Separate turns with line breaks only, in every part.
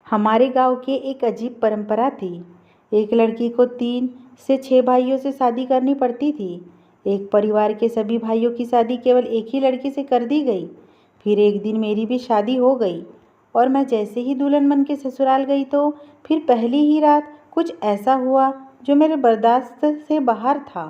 हमारे गांव के एक अजीब परंपरा थी। एक लड़की को 3 से 6 भाइयों से शादी करनी पड़ती थी। एक परिवार के सभी भाइयों की शादी केवल एक ही लड़की से कर दी गई। फिर एक दिन मेरी भी शादी हो गई और मैं जैसे ही दुल्हन बन के ससुराल गई तो फिर पहली ही रात कुछ ऐसा हुआ जो मेरे बर्दाश्त से बाहर था।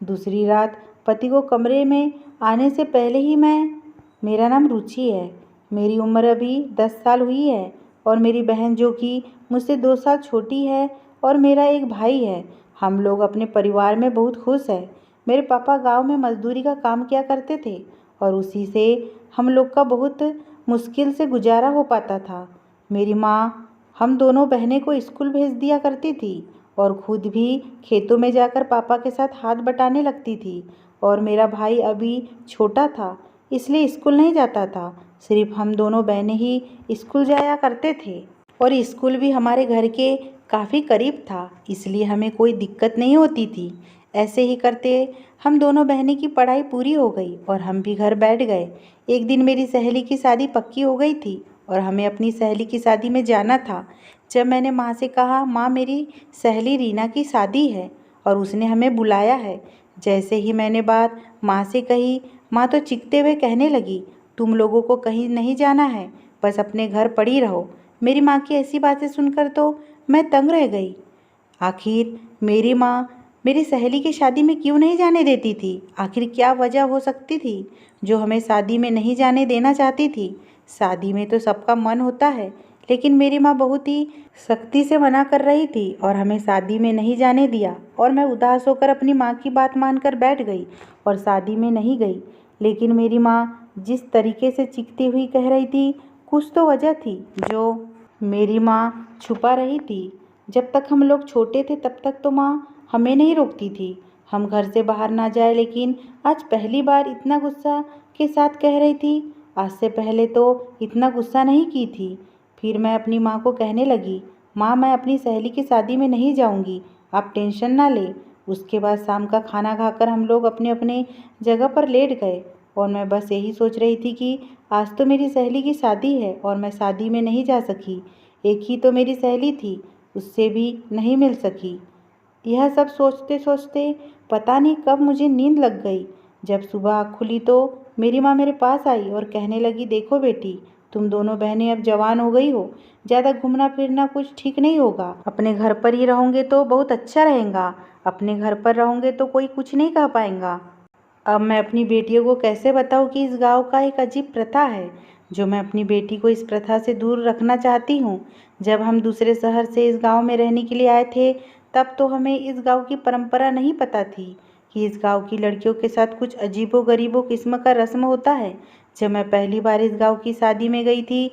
दूसरी रात पति को कमरे में आने से पहले ही मेरा नाम रुचि है। मेरी उम्र अभी 10 साल हुई है और मेरी बहन जो कि मुझसे 2 साल छोटी है और मेरा एक भाई है। हम लोग अपने परिवार में बहुत खुश हैं। मेरे पापा गांव में मजदूरी का काम किया करते थे और उसी से हम लोग का बहुत मुश्किल से गुजारा हो पाता था। मेरी माँ हम दोनों बहनें को स्कूल भेज दिया करती थी और खुद भी खेतों में जाकर पापा के साथ हाथ बटाने लगती थी। और मेरा भाई अभी छोटा था इसलिए स्कूल नहीं जाता था। सिर्फ हम दोनों बहनें ही स्कूल जाया करते थे और स्कूल भी हमारे घर के काफ़ी करीब था इसलिए हमें कोई दिक्कत नहीं होती थी। ऐसे ही करते हम दोनों बहनें की पढ़ाई पूरी हो गई और हम भी घर बैठ गए। एक दिन मेरी सहेली की शादी पक्की हो गई थी और हमें अपनी सहेली की शादी में जाना था। जब मैंने माँ से कहा, माँ मेरी सहेली रीना की शादी है और उसने हमें बुलाया है। जैसे ही मैंने बात माँ से कही, माँ तो चीखते हुए कहने लगी, तुम लोगों को कहीं नहीं जाना है, बस अपने घर पड़ी रहो। मेरी माँ की ऐसी बातें सुनकर तो मैं तंग रह गई। आखिर मेरी माँ मेरी सहेली की शादी में क्यों नहीं जाने देती थी? आखिर क्या वजह हो सकती थी जो हमें शादी में नहीं जाने देना चाहती थी? शादी में तो सबका मन होता है, लेकिन मेरी माँ बहुत ही सख्ती से मना कर रही थी और हमें शादी में नहीं जाने दिया। और मैं उदास होकर अपनी माँ की बात मानकर बैठ गई और शादी में नहीं गई। लेकिन मेरी माँ जिस तरीके से चीखती हुई कह रही थी, कुछ तो वजह थी जो मेरी माँ छुपा रही थी। जब तक हम लोग छोटे थे तब तक तो माँ हमें नहीं रोकती थी हम घर से बाहर ना जाए, लेकिन आज पहली बार इतना गुस्सा के साथ कह रही थी। आज से पहले तो इतना गुस्सा नहीं की थी। फिर मैं अपनी माँ को कहने लगी, माँ मैं अपनी सहेली की शादी में नहीं जाऊँगी, आप टेंशन ना लें। उसके बाद शाम का खाना खाकर हम लोग अपने अपने जगह पर लेट गए और मैं बस यही सोच रही थी कि आज तो मेरी सहेली की शादी है और मैं शादी में नहीं जा सकी। एक ही तो मेरी सहेली थी, उससे भी नहीं मिल सकी। यह सब सोचते सोचते पता नहीं कब मुझे नींद लग गई। जब सुबह आँख खुली तो मेरी माँ मेरे पास आई और कहने लगी, देखो बेटी, तुम दोनों बहनें अब जवान हो गई हो, ज़्यादा घूमना फिरना कुछ ठीक नहीं होगा। अपने घर पर ही रहोगे तो बहुत अच्छा रहेगा, अपने घर पर रहोगे तो कोई कुछ नहीं कह पाएगा। अब मैं अपनी बेटियों को कैसे बताऊं कि इस गांव का एक अजीब प्रथा है जो मैं अपनी बेटी को इस प्रथा से दूर रखना चाहती हूँ। जब हम दूसरे शहर से इस गांव में रहने के लिए आए थे तब तो हमें इस गांव की परंपरा नहीं पता थी कि इस गांव की लड़कियों के साथ कुछ अजीबो गरीबो किस्म का रस्म होता है। जब मैं पहली बार इस गांव की शादी में गई थी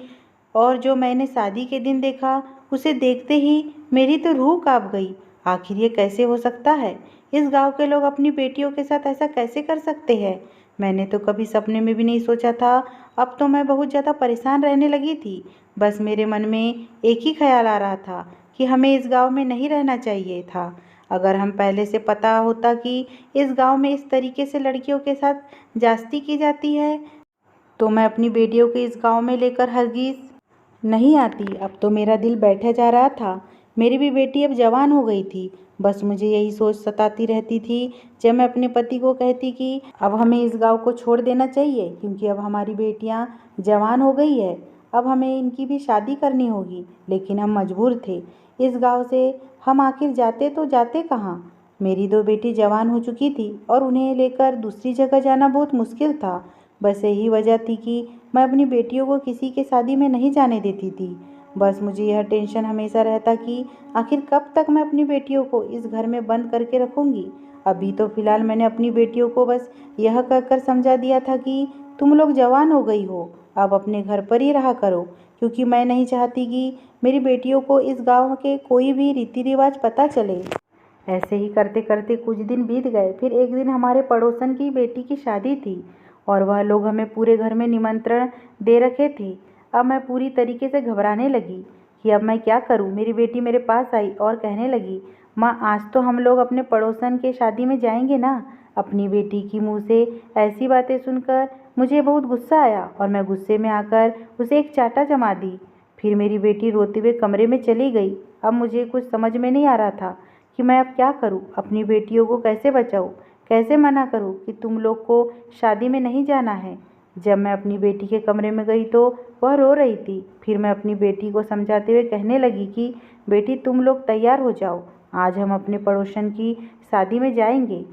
और जो मैंने शादी के दिन देखा उसे देखते ही मेरी तो रूह कांप गई। आखिर ये कैसे हो सकता है? इस गांव के लोग अपनी बेटियों के साथ ऐसा कैसे कर सकते हैं? मैंने तो कभी सपने में भी नहीं सोचा था। अब तो मैं बहुत ज़्यादा परेशान रहने लगी थी। बस मेरे मन में एक ही ख्याल आ रहा था कि हमें इस गांव में नहीं रहना चाहिए था। अगर हम पहले से पता होता कि इस गांव में इस तरीके से लड़कियों के साथ जास्ती की जाती है तो मैं अपनी बेटियों को इस गांव में लेकर हरगिज़ नहीं आती। अब तो मेरा दिल बैठा जा रहा था। मेरी भी बेटी अब जवान हो गई थी। बस मुझे यही सोच सताती रहती थी जब मैं अपने पति को कहती कि अब हमें इस गांव को छोड़ देना चाहिए क्योंकि अब हमारी बेटियां जवान हो गई है, अब हमें इनकी भी शादी करनी होगी। लेकिन हम मजबूर थे। इस गांव से हम आखिर जाते तो जाते कहाँ? मेरी 2 बेटी जवान हो चुकी थी और उन्हें लेकर दूसरी जगह जाना बहुत मुश्किल था। बस यही वजह थी कि मैं अपनी बेटियों को किसी के शादी में नहीं जाने देती थी। बस मुझे यह टेंशन हमेशा रहता कि आखिर कब तक मैं अपनी बेटियों को इस घर में बंद करके रखूँगी। अभी तो फ़िलहाल मैंने अपनी बेटियों को बस यह कहकर समझा दिया था कि तुम लोग जवान हो गई हो, अब अपने घर पर ही रहा करो, क्योंकि मैं नहीं चाहती कि मेरी बेटियों को इस गाँव के कोई भी रीति रिवाज पता चले। ऐसे ही करते करते कुछ दिन बीत गए। फिर एक दिन हमारे पड़ोसन की बेटी की शादी थी और वह लोग हमें पूरे घर में निमंत्रण दे रखे थे। अब मैं पूरी तरीके से घबराने लगी कि अब मैं क्या करूं। मेरी बेटी मेरे पास आई और कहने लगी, माँ आज तो हम लोग अपने पड़ोसन के शादी में जाएंगे ना। अपनी बेटी की मुंह से ऐसी बातें सुनकर मुझे बहुत गुस्सा आया और मैं गुस्से में आकर उसे एक चाटा जमा दी। फिर मेरी बेटी रोते हुए कमरे में चली गई। अब मुझे कुछ समझ में नहीं आ रहा था कि मैं अब क्या करूं, अपनी बेटियों को कैसे बचाऊं, कैसे मना करूं कि तुम लोग को शादी में नहीं जाना है। जब मैं अपनी बेटी के कमरे में गई तो वह रो रही थी। फिर मैं अपनी बेटी को समझाते हुए कहने लगी कि बेटी तुम लोग तैयार हो जाओ, आज हम अपने पड़ोसन की शादी में जाएंगे।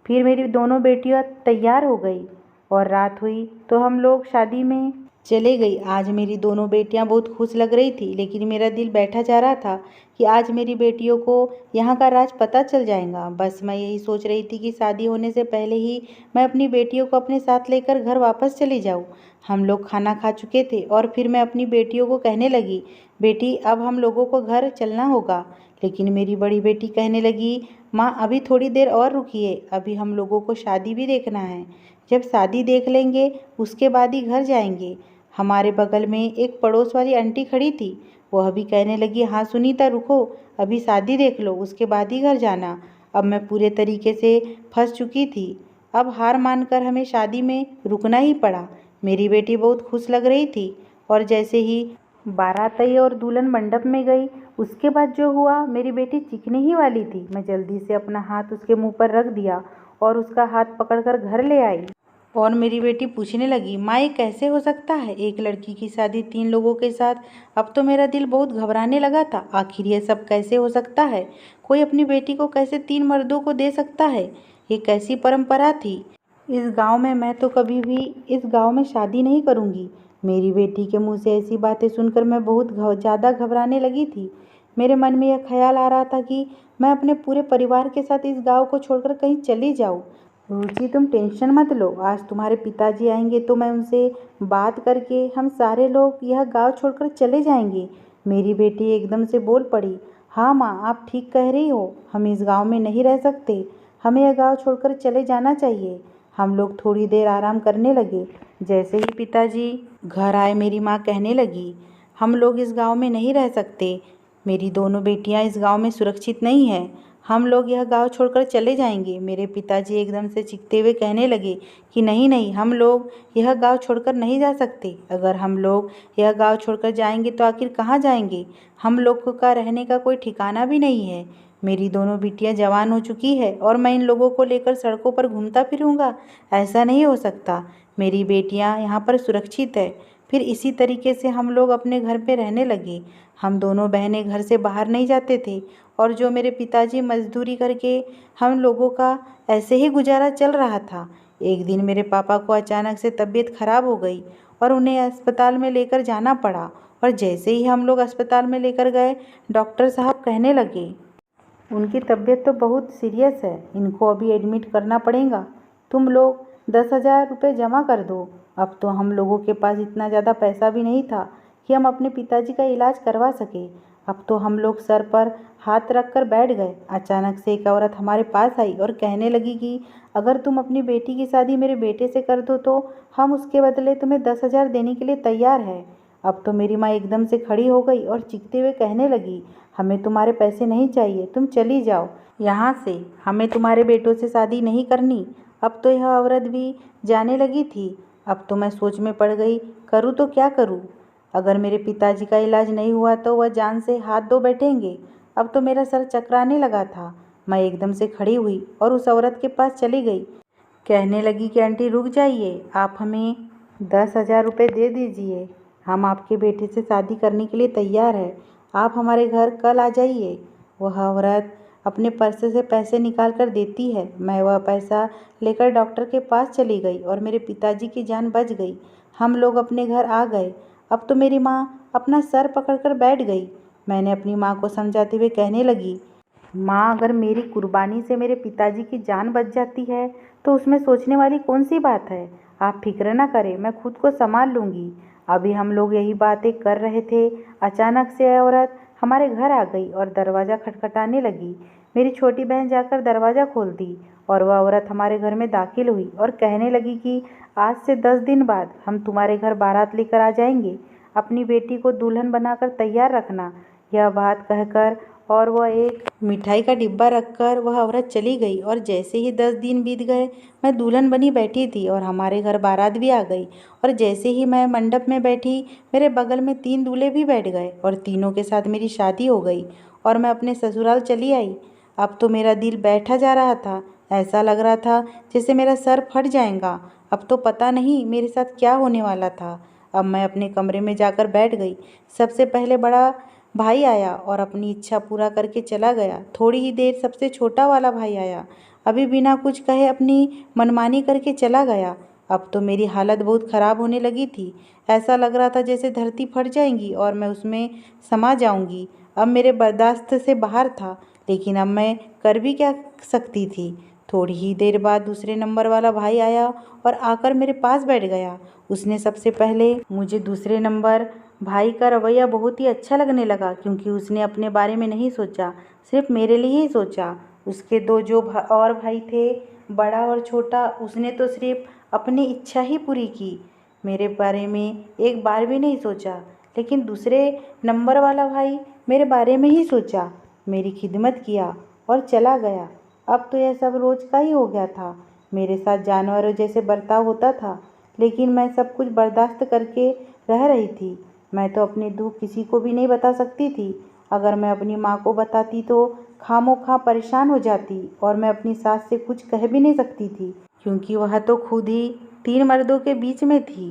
फिर मेरी दोनों बेटियां तैयार हो गई और रात हुई तो हम लोग शादी में चले गई। आज मेरी दोनों बेटियां बहुत खुश लग रही थी, लेकिन मेरा दिल बैठा जा रहा था कि आज मेरी बेटियों को यहाँ का राज पता चल जाएगा। बस मैं यही सोच रही थी कि शादी होने से पहले ही मैं अपनी बेटियों को अपने साथ लेकर घर वापस चली जाऊँ। हम लोग खाना खा चुके थे और फिर मैं अपनी बेटियों को कहने लगी, बेटी अब हम लोगों को घर चलना होगा। लेकिन मेरी बड़ी बेटी कहने लगी, माँ अभी थोड़ी देर और रुकिए, अभी हम लोगों को शादी भी देखना है। जब शादी देख लेंगे उसके बाद ही घर जाएंगे। हमारे बगल में एक पड़ोस वाली आंटी खड़ी थी, वह भी कहने लगी, हाँ सुनीता रुको, अभी शादी देख लो उसके बाद ही घर जाना। अब मैं पूरे तरीके से फंस चुकी थी। अब हार मानकर हमें शादी में रुकना ही पड़ा। मेरी बेटी बहुत खुश लग रही थी और जैसे ही बारात आई और दुल्हन मंडप में गई, उसके बाद जो हुआ, मेरी बेटी चीखने ही वाली थी। मैं जल्दी से अपना हाथ उसके मुंह पर रख दिया और उसका हाथ पकड़कर घर ले आई। और मेरी बेटी पूछने लगी, माँ ये कैसे हो सकता है, एक लड़की की शादी 3 लोगों के साथ। अब तो मेरा दिल बहुत घबराने लगा था, आखिर ये सब कैसे हो सकता है, कोई अपनी बेटी को कैसे 3 मर्दों को दे सकता है, ये कैसी परंपरा थी इस गांव में। मैं तो कभी भी इस गांव में शादी नहीं करूंगी। मेरी बेटी के मुंह से ऐसी बातें सुनकर मैं बहुत ज़्यादा घबराने लगी थी। मेरे मन में यह ख्याल आ रहा था कि मैं अपने पूरे परिवार के साथ इस गांव को छोड़कर कहीं चली जाऊं। रुचि तुम टेंशन मत लो, आज तुम्हारे पिताजी आएंगे तो मैं उनसे बात करके हम सारे लोग यह गांव छोड़कर चले जाएंगे। मेरी बेटी एकदम से बोल पड़ी, हाँ माँ आप ठीक कह रही हो, हम इस गांव में नहीं रह सकते, हमें यह गांव छोड़कर चले जाना चाहिए। हम लोग थोड़ी देर आराम करने लगे। जैसे ही पिताजी घर आए मेरी माँ कहने लगी, हम लोग इस गांव में नहीं रह सकते, मेरी दोनों बेटियां इस गांव में सुरक्षित नहीं हैं, हम लोग यह गांव छोड़कर चले जाएंगे। मेरे पिताजी एकदम से चीखते हुए कहने लगे कि नहीं नहीं, हम लोग यह गांव छोड़कर नहीं जा सकते। अगर हम लोग यह गांव छोड़कर जाएंगे तो आखिर कहाँ जाएंगे, हम लोग का रहने का कोई ठिकाना भी नहीं है। मेरी दोनों बिटियां जवान हो चुकी है और मैं इन लोगों को लेकर सड़कों पर घूमता फिरूंगा, ऐसा नहीं हो सकता। मेरी बेटियां यहाँ पर सुरक्षित है। फिर इसी तरीके से हम लोग अपने घर पे रहने लगे। हम दोनों बहनें घर से बाहर नहीं जाते थे और जो मेरे पिताजी मजदूरी करके हम लोगों का ऐसे ही गुजारा चल रहा था। एक दिन मेरे पापा को अचानक से तबीयत खराब हो गई और उन्हें अस्पताल में लेकर जाना पड़ा। और जैसे ही हम लोग अस्पताल में लेकर गए, डॉक्टर साहब कहने लगे, उनकी तबीयत तो बहुत सीरियस है, इनको अभी एडमिट करना पड़ेगा, तुम लोग 10,000 रुपये जमा कर दो। अब तो हम लोगों के पास इतना ज़्यादा पैसा भी नहीं था कि हम अपने पिताजी का इलाज करवा सके। अब तो हम लोग सर पर हाथ रख कर बैठ गए। अचानक से एक औरत हमारे पास आई और कहने लगी कि अगर तुम अपनी बेटी की शादी मेरे बेटे से कर दो तो हम उसके बदले तुम्हें 10,000 देने के लिए तैयार है। अब तो मेरी माँ एकदम से खड़ी हो गई और चीखते हुए कहने लगी, हमें तुम्हारे पैसे नहीं चाहिए, तुम चली जाओ यहाँ से, हमें तुम्हारे बेटों से शादी नहीं करनी। अब तो यह औरत भी जाने लगी थी। अब तो मैं सोच में पड़ गई, करूँ तो क्या करूँ। अगर मेरे पिताजी का इलाज नहीं हुआ तो वह जान से हाथ धो बैठेंगे। अब तो मेरा सर चकराने लगा था। मैं एकदम से खड़ी हुई और उस औरत के पास चली गई। कहने लगी कि आंटी रुक जाइए, आप हमें 10,000 रुपये दे दीजिए, हम आपके बेटे से शादी करने के लिए तैयार है, आप हमारे घर कल आ जाइए। वह औरत अपने पर्स से पैसे निकाल कर देती है। मैं वह पैसा लेकर डॉक्टर के पास चली गई और मेरे पिताजी की जान बच गई। हम लोग अपने घर आ गए। अब तो मेरी माँ अपना सर पकड़कर बैठ गई। मैंने अपनी माँ को समझाते हुए कहने लगी, माँ अगर मेरी कुर्बानी से मेरे पिताजी की जान बच जाती है तो उसमें सोचने वाली कौन सी बात है। आप फिक्र ना करें, मैं खुद को संभाल लूँगी। अभी हम लोग यही बातें कर रहे थे, अचानक से औरत हमारे घर आ गई और दरवाज़ा खटखटाने लगी। मेरी छोटी बहन जाकर दरवाज़ा खोल दी और वह औरत हमारे घर में दाखिल हुई और कहने लगी कि आज से 10 दिन बाद हम तुम्हारे घर बारात लेकर आ जाएंगे, अपनी बेटी को दुल्हन बनाकर तैयार रखना। यह बात कहकर और वह एक मिठाई का डिब्बा रखकर वह औरत चली गई। और जैसे ही 10 दिन बीत गए, मैं दुल्हन बनी बैठी थी और हमारे घर बारात भी आ गई। और जैसे ही मैं मंडप में बैठी, मेरे बगल में 3 दूल्हे भी बैठ गए और तीनों के साथ मेरी शादी हो गई और मैं अपने ससुराल चली आई। अब तो मेरा दिल बैठा जा रहा था, ऐसा लग रहा था जैसे मेरा सर फट जाएगा। अब तो पता नहीं मेरे साथ क्या होने वाला था। अब मैं अपने कमरे में जाकर बैठ गई। सबसे पहले बड़ा भाई आया और अपनी इच्छा पूरा करके चला गया। थोड़ी ही देर सबसे छोटा वाला भाई आया, अभी बिना कुछ कहे अपनी मनमानी करके चला गया। अब तो मेरी हालत बहुत ख़राब होने लगी थी। ऐसा लग रहा था जैसे धरती फट जाएगी और मैं उसमें समा जाऊंगी। अब मेरे बर्दाश्त से बाहर था, लेकिन अब मैं कर भी क्या सकती थी। थोड़ी ही देर बाद दूसरे नंबर वाला भाई आया और आकर मेरे पास बैठ गया। उसने सबसे पहले मुझे दूसरे नंबर भाई का रवैया बहुत ही अच्छा लगने लगा, क्योंकि उसने अपने बारे में नहीं सोचा, सिर्फ मेरे लिए ही सोचा। उसके दो जो और भाई थे, बड़ा और छोटा, उसने तो सिर्फ अपनी इच्छा ही पूरी की, मेरे बारे में एक बार भी नहीं सोचा। लेकिन दूसरे नंबर वाला भाई मेरे बारे में ही सोचा, मेरी खिदमत किया और चला गया। अब तो यह सब रोज़ का ही हो गया था। मेरे साथ जानवरों जैसे बर्ताव होता था, लेकिन मैं सब कुछ बर्दाश्त करके रह रही थी। मैं तो अपने दुख किसी को भी नहीं बता सकती थी। अगर मैं अपनी माँ को बताती तो खामोखा परेशान हो जाती, और मैं अपनी सास से कुछ कह भी नहीं सकती थी, क्योंकि वह तो खुद ही 3 मर्दों के बीच में थी।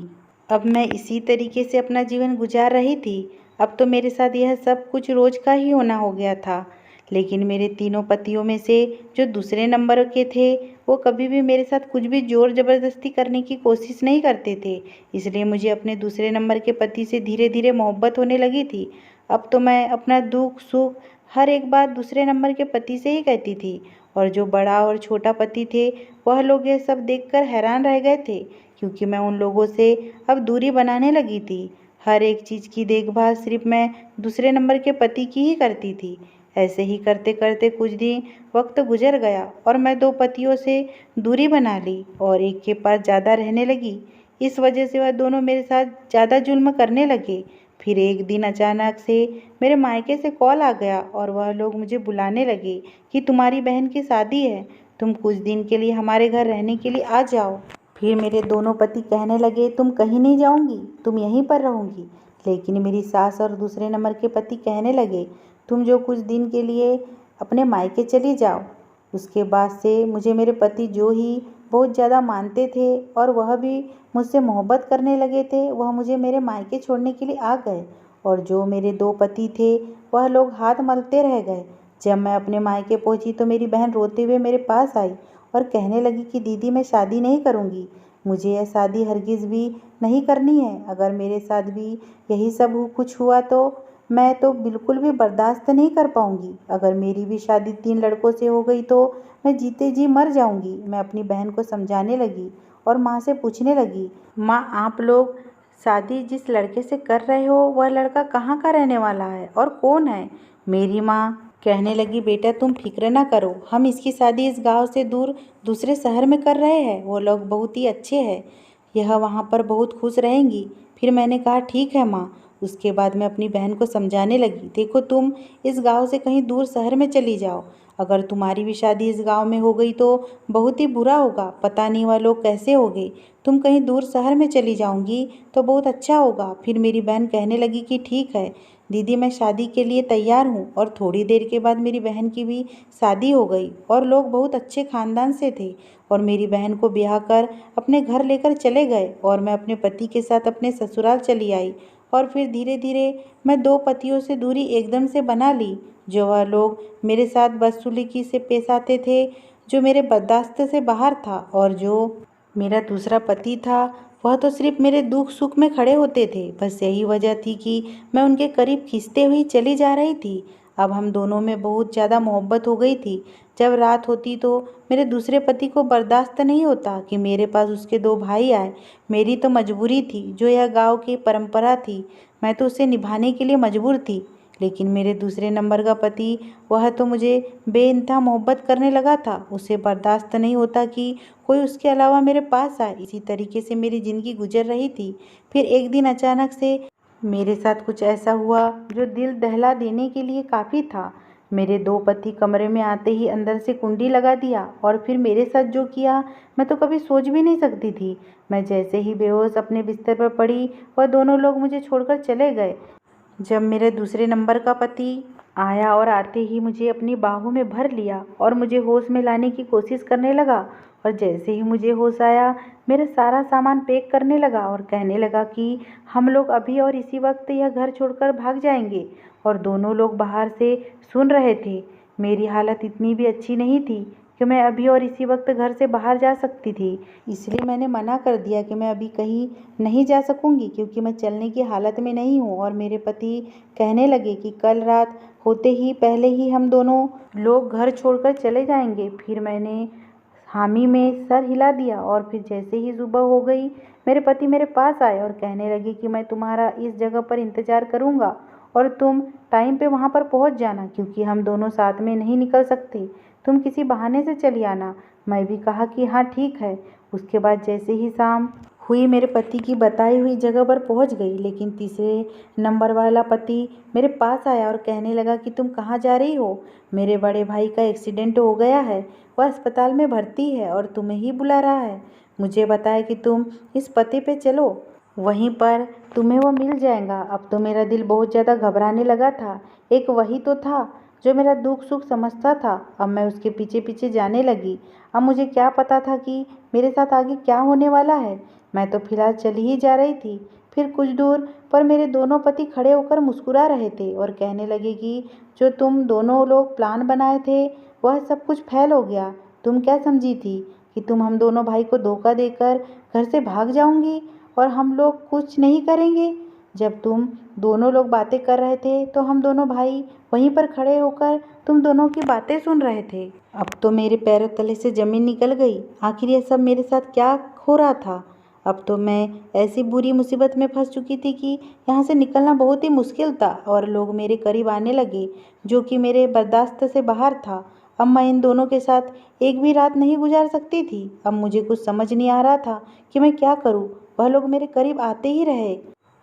अब मैं इसी तरीके से अपना जीवन गुजार रही थी। अब तो मेरे साथ यह सब कुछ रोज़ का ही होना हो गया था। लेकिन मेरे तीनों पतियों में से जो दूसरे नंबर के थे, वो कभी भी मेरे साथ कुछ भी ज़ोर ज़बरदस्ती करने की कोशिश नहीं करते थे। इसलिए मुझे अपने दूसरे नंबर के पति से धीरे धीरे मोहब्बत होने लगी थी। अब तो मैं अपना दुख सुख हर एक बात दूसरे नंबर के पति से ही कहती थी। और जो बड़ा और छोटा पति थे, वह लोग यह सब देखकर हैरान रह गए थे, क्योंकि मैं उन लोगों से अब दूरी बनाने लगी थी। हर एक चीज़ की देखभाल सिर्फ मैं दूसरे नंबर के पति की ही करती थी। ऐसे ही करते करते कुछ दिन वक्त गुजर गया और मैं 2 पतियों से दूरी बना ली और एक के पास ज़्यादा रहने लगी। इस वजह से वह दोनों मेरे साथ ज़्यादा जुल्म करने लगे। फिर एक दिन अचानक से मेरे मायके से कॉल आ गया और वह लोग मुझे बुलाने लगे कि तुम्हारी बहन की शादी है, तुम कुछ दिन के लिए हमारे घर रहने के लिए आ जाओ। फिर मेरे दोनों पति कहने लगे, तुम कहीं नहीं जाऊंगी, तुम यहीं पर रहूंगी। लेकिन मेरी सास और दूसरे नंबर के पति कहने लगे, तुम जो कुछ दिन के लिए अपने मायके चली जाओ। उसके बाद से मुझे मेरे पति जो ही बहुत ज़्यादा मानते थे और वह भी मुझसे मोहब्बत करने लगे थे, वह मुझे मेरे मायके छोड़ने के लिए आ गए। और जो मेरे 2 पति थे, वह लोग हाथ मलते रह गए। जब मैं अपने मायके पहुंची तो मेरी बहन रोते हुए मेरे पास आई और कहने लगी कि दीदी, मैं शादी नहीं करूंगी, मुझे यह शादी हरगिज़ भी नहीं करनी है। अगर मेरे साथ भी यही सब कुछ हुआ तो मैं तो बिल्कुल भी बर्दाश्त नहीं कर पाऊंगी। अगर मेरी भी शादी 3 लड़कों से हो गई तो मैं जीते जी मर जाऊंगी। मैं अपनी बहन को समझाने लगी और माँ से पूछने लगी, माँ, आप लोग शादी जिस लड़के से कर रहे हो, वह लड़का कहाँ का रहने वाला है और कौन है? मेरी माँ कहने लगी, बेटा तुम फिक्र ना करो, हम इसकी शादी इस गांव से दूर दूसरे शहर में कर रहे हैं। वो लोग बहुत ही अच्छे हैं, यह वहाँ पर बहुत खुश रहेंगी। फिर मैंने कहा, ठीक है माँ। उसके बाद मैं अपनी बहन को समझाने लगी, देखो तुम इस गांव से कहीं दूर शहर में चली जाओ। अगर तुम्हारी भी शादी इस गांव में हो गई तो बहुत ही बुरा होगा, पता नहीं वह लोग कैसे होंगे। तुम कहीं दूर शहर में चली जाऊंगी तो बहुत अच्छा होगा। फिर मेरी बहन कहने लगी कि ठीक है दीदी, मैं शादी के लिए तैयार हूँ। और थोड़ी देर के बाद मेरी बहन की भी शादी हो गई और लोग बहुत अच्छे ख़ानदान से थे और मेरी बहन को ब्याह कर अपने घर लेकर चले गए और मैं अपने पति के साथ अपने ससुराल चली आई। और फिर धीरे धीरे मैं 2 पतियों से दूरी एकदम से बना ली। जो वह लोग मेरे साथ बदसलूकी से पेश आते थे, जो मेरे बर्दाश्त से बाहर था, और जो मेरा दूसरा पति था, वह तो सिर्फ मेरे दुख सुख में खड़े होते थे। बस यही वजह थी कि मैं उनके करीब खिंचते हुई चली जा रही थी। अब हम दोनों में बहुत ज़्यादा मोहब्बत हो गई थी। जब रात होती तो मेरे दूसरे पति को बर्दाश्त नहीं होता कि मेरे पास उसके 2 भाई आए। मेरी तो मजबूरी थी, जो यह गांव की परंपरा थी, मैं तो उसे निभाने के लिए मजबूर थी। लेकिन मेरे दूसरे नंबर का पति, वह तो मुझे बेइंतहा मोहब्बत करने लगा था। उसे बर्दाश्त नहीं होता कि कोई उसके अलावा मेरे पास आए। इसी तरीके से मेरी ज़िंदगी गुजर रही थी। फिर एक दिन अचानक से मेरे साथ कुछ ऐसा हुआ जो दिल दहला देने के लिए काफ़ी था। मेरे दो पति कमरे में आते ही अंदर से कुंडी लगा दिया और फिर मेरे साथ जो किया मैं तो कभी सोच भी नहीं सकती थी। मैं जैसे ही बेहोश अपने बिस्तर पर पड़ी वह दोनों लोग मुझे छोड़कर चले गए। जब मेरे दूसरे नंबर का पति आया और आते ही मुझे अपनी बाहों में भर लिया और मुझे होश में लाने की कोशिश करने लगा, और जैसे ही मुझे होश आया मेरा सारा सामान पैक करने लगा और कहने लगा कि हम लोग अभी और इसी वक्त यह घर छोड़कर भाग जाएंगे। और दोनों लोग बाहर से सुन रहे थे। मेरी हालत इतनी भी अच्छी नहीं थी कि मैं अभी और इसी वक्त घर से बाहर जा सकती थी, इसलिए मैंने मना कर दिया कि मैं अभी कहीं नहीं जा सकूंगी क्योंकि मैं चलने की हालत में नहीं हूँ। और मेरे पति कहने लगे कि कल रात होते ही पहले ही हम दोनों लोग घर छोड़कर चले जाएंगे। फिर मैंने हामी में सर हिला दिया और फिर जैसे ही सुबह हो गई मेरे पति मेरे पास आए और कहने लगे कि मैं तुम्हारा इस जगह पर इंतज़ार करूँगा और तुम टाइम पे वहाँ पर पहुँच जाना क्योंकि हम दोनों साथ में नहीं निकल सकते। तुम किसी बहाने से चली आना। मैं भी कहा कि हाँ ठीक है। उसके बाद जैसे ही शाम हुई मेरे पति की बताई हुई जगह पर पहुंच गई, लेकिन तीसरे नंबर वाला पति मेरे पास आया और कहने लगा कि तुम कहाँ जा रही हो? मेरे बड़े भाई का एक्सीडेंट हो गया है, वह अस्पताल में भर्ती है और तुम्हें ही बुला रहा है। मुझे बताया कि तुम इस पते पे चलो, वहीं पर तुम्हें वो मिल जाएगा। अब तो मेरा दिल बहुत ज़्यादा घबराने लगा था। एक वही तो था जो मेरा दुख सुख समझता था। अब मैं उसके पीछे पीछे जाने लगी। अब मुझे क्या पता था कि मेरे साथ आगे क्या होने वाला है। मैं तो फिलहाल चली ही जा रही थी। फिर कुछ दूर पर मेरे दोनों पति खड़े होकर मुस्कुरा रहे थे और कहने लगे कि जो तुम दोनों लोग प्लान बनाए थे वह सब कुछ फेल हो गया। तुम क्या समझी थी कि तुम हम दोनों भाई को धोखा देकर घर से भाग जाऊंगी और हम लोग कुछ नहीं करेंगे? जब तुम दोनों लोग बातें कर रहे थे तो हम दोनों भाई वहीं पर खड़े होकर तुम दोनों की बातें सुन रहे थे। अब तो मेरे पैरों तले से ज़मीन निकल गई। आखिर ये सब मेरे साथ क्या हो रहा था? अब तो मैं ऐसी बुरी मुसीबत में फंस चुकी थी कि यहाँ से निकलना बहुत ही मुश्किल था और लोग मेरे करीब आने लगे जो कि मेरे बर्दाश्त से बाहर था। अब मैं इन दोनों के साथ एक भी रात नहीं गुजार सकती थी। अब मुझे कुछ समझ नहीं आ रहा था कि मैं क्या करूँ। वह लोग मेरे करीब आते ही रहे,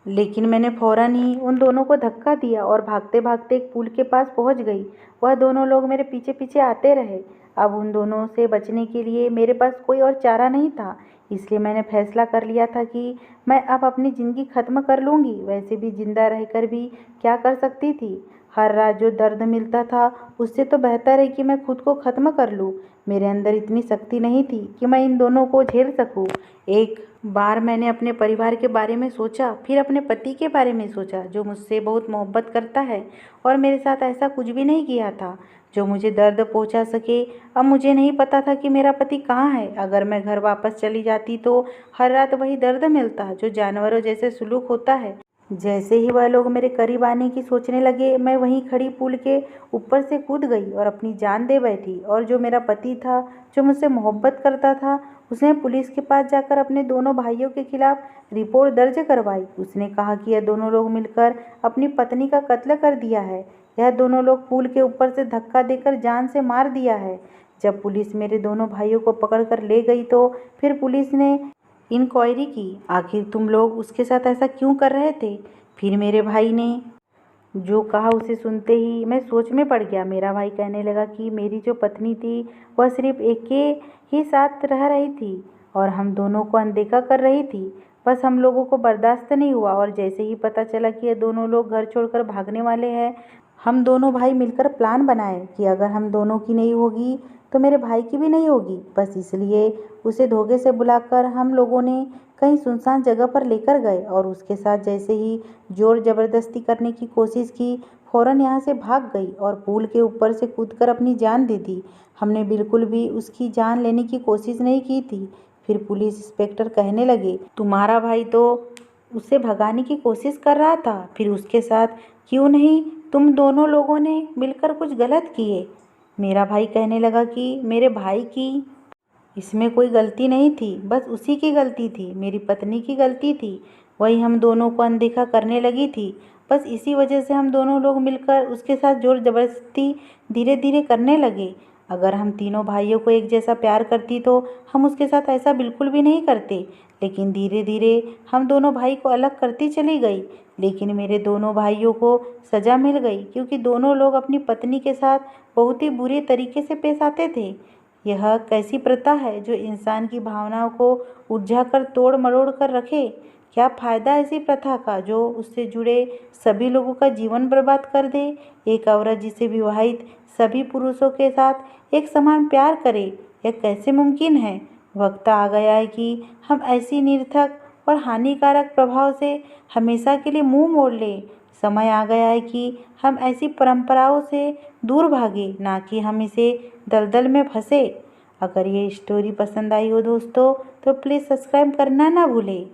लेकिन मैंने फौरन ही उन दोनों को धक्का दिया और भागते भागते एक पुल के पास पहुंच गई। वह दोनों लोग मेरे पीछे पीछे आते रहे। अब उन दोनों से बचने के लिए मेरे पास कोई और चारा नहीं था, इसलिए मैंने फैसला कर लिया था कि मैं अब अपनी ज़िंदगी ख़त्म कर लूँगी। वैसे भी ज़िंदा रहकर भी क्या कर सकती थी? हर रात जो दर्द मिलता था उससे तो बेहतर है कि मैं खुद को ख़त्म कर लूँ। मेरे अंदर इतनी शक्ति नहीं थी कि मैं इन दोनों को झेल सकूँ। एक बार मैंने अपने परिवार के बारे में सोचा, फिर अपने पति के बारे में सोचा जो मुझसे बहुत मोहब्बत करता है और मेरे साथ ऐसा कुछ भी नहीं किया था जो मुझे दर्द पहुंचा सके। अब मुझे नहीं पता था कि मेरा पति कहाँ है। अगर मैं घर वापस चली जाती तो हर रात वही दर्द मिलता जो जानवरों जैसे सुलूक होता है। जैसे ही वह लोग मेरे करीब आने की सोचने लगे मैं वहीं खड़ी पुल के ऊपर से कूद गई और अपनी जान दे बैठी। और जो मेरा पति था, जो मुझसे मोहब्बत करता था, उसने पुलिस के पास जाकर अपने दोनों भाइयों के खिलाफ रिपोर्ट दर्ज करवाई। उसने कहा कि यह दोनों लोग मिलकर अपनी पत्नी का कत्ल कर दिया है। यह दोनों लोग पुल के ऊपर से धक्का देकर जान से मार दिया है। जब पुलिस मेरे दोनों भाइयों को पकड़ कर ले गई तो फिर पुलिस ने इंक्वायरी की, आखिर तुम लोग उसके साथ ऐसा क्यों कर रहे थे? फिर मेरे भाई ने जो कहा उसे सुनते ही मैं सोच में पड़ गया। मेरा भाई कहने लगा कि मेरी जो पत्नी थी वह सिर्फ एक के ही साथ रह रही थी और हम दोनों को अनदेखा कर रही थी। बस हम लोगों को बर्दाश्त नहीं हुआ और जैसे ही पता चला कि ये दोनों लोग घर छोड़कर भागने वाले हैं, हम दोनों भाई मिलकर प्लान बनाए कि अगर हम दोनों की नहीं होगी तो मेरे भाई की भी नहीं होगी। बस इसलिए उसे धोखे से बुलाकर हम लोगों ने कहीं सुनसान जगह पर लेकर गए और उसके साथ जैसे ही जोर ज़बरदस्ती करने की कोशिश की, फ़ौरन यहाँ से भाग गई और पुल के ऊपर से कूदकर अपनी जान दे दी। हमने बिल्कुल भी उसकी जान लेने की कोशिश नहीं की थी। फिर पुलिस इंस्पेक्टर कहने लगे, तुम्हारा भाई तो उसे भगाने की कोशिश कर रहा था, फिर उसके साथ क्यों नहीं तुम दोनों लोगों ने मिलकर कुछ गलत किए? मेरा भाई कहने लगा कि मेरे भाई की इसमें कोई गलती नहीं थी, बस उसी की गलती थी, मेरी पत्नी की गलती थी। वही हम दोनों को अनदेखा करने लगी थी। बस इसी वजह से हम दोनों लोग मिलकर उसके साथ जोर ज़बरदस्ती धीरे धीरे करने लगे। अगर हम तीनों भाइयों को एक जैसा प्यार करती तो हम उसके साथ ऐसा बिल्कुल भी नहीं करते। लेकिन धीरे धीरे हम दोनों भाई को अलग करती चली गई। लेकिन मेरे दोनों भाइयों को सज़ा मिल गई क्योंकि दोनों लोग अपनी पत्नी के साथ बहुत ही बुरे तरीके से पेश आते थे। यह कैसी प्रथा है जो इंसान की भावनाओं को उलझा कर तोड़ मरोड़ कर रखे। क्या फ़ायदा ऐसी प्रथा का जो उससे जुड़े सभी लोगों का जीवन बर्बाद कर दे। एक औरत जिसे विवाहित सभी पुरुषों के साथ एक समान प्यार करे, यह कैसे मुमकिन है। वक्त आ गया है कि हम ऐसी निरर्थक और हानिकारक प्रभाव से हमेशा के लिए मुंह मोड़ लें। समय आ गया है कि हम ऐसी परंपराओं से दूर भागे, ना कि हम इसे दलदल में फंसे। अगर ये स्टोरी पसंद आई हो दोस्तों तो प्लीज़ सब्सक्राइब करना ना भूलें।